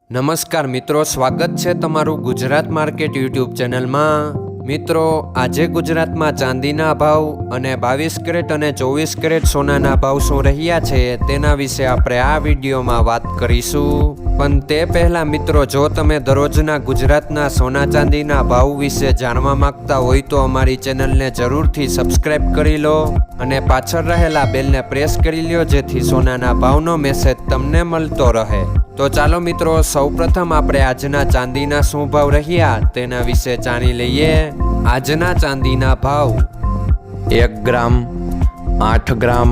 નમસ્કાર મિત્રો, સ્વાગત છે તમારું ગુજરાત માર્કેટ યુટ્યુબ ચેનલમાં। મિત્રો, આજે ગુજરાતમાં ચાંદીના ભાવ અને 22 કેરેટ અને 24 કેરેટ સોનાના ભાવ શું રહ્યા છે તેના વિશે આપણે આ વિડીયોમાં વાત કરીશું। પણ તે પહેલાં મિત્રો, જો તમે દરરોજના ગુજરાતના સોના ચાંદીના ભાવ વિશે જાણવા માંગતા હોય તો અમારી ચેનલને જરૂરથી સબસ્ક્રાઈબ કરી લો અને પાછળ રહેલા બેલને પ્રેસ કરી લો, જેથી સોનાના ભાવનો મેસેજ તમને મળતો રહે। તો ચાલો મિત્રો, સૌપ્રથમ આપણે આજના ચાંદીના શું ભાવ રહ્યા તેના વિશે જાણી લઈએ। આજના ચાંદીના ભાવ 1 ગ્રામ, 8 ગ્રામ,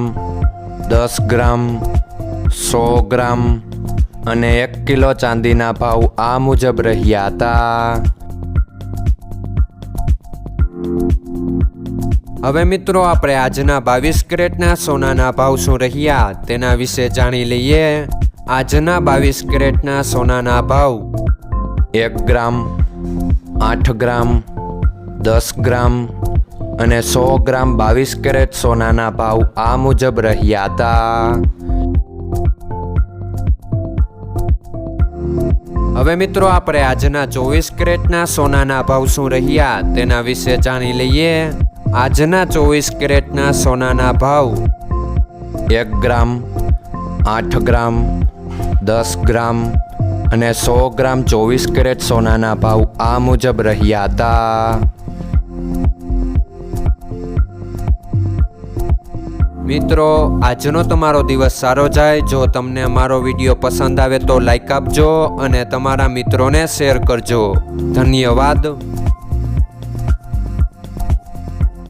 10 ગ્રામ, 100 ગ્રામ અને 1 કિલો ચાંદીના ભાવ આ મુજબ રહ્યા હતા। હવે મિત્રો, આપણે આજના 22 કેરેટના સોનાના ભાવ શું રહ્યા તેના વિશે જાણી લઈએ। આજના 22 કેરેટના સોનાના ભાવ 1 ગ્રામ, 8 ગ્રામ, 10 ગ્રામ અને 100 ગ્રામ 22 કેરેટ સોનાના ભાવ આ મુજબ રહ્યા હતા। હવે મિત્રો, આપણે આજના 24 કેરેટના સોનાના ભાવ શું રહ્યા તેના વિશે જાણી લઈએ। આજના 24 કેરેટના સોનાના ભાવ 1 ગ્રામ, 8 ગ્રામ, 10 ગ્રામ અને 100 ગ્રામ 24 કેરેટ સોનાના ભાવ આ મુજબ રહ્યા હતા। મિત્રો, આજનો તમારો દિવસ સારો જાય। જો તમને અમારો વિડીયો પસંદ આવે તો લાઈક આપજો અને તમારા મિત્રોને શેર કરજો। ધન્યવાદ।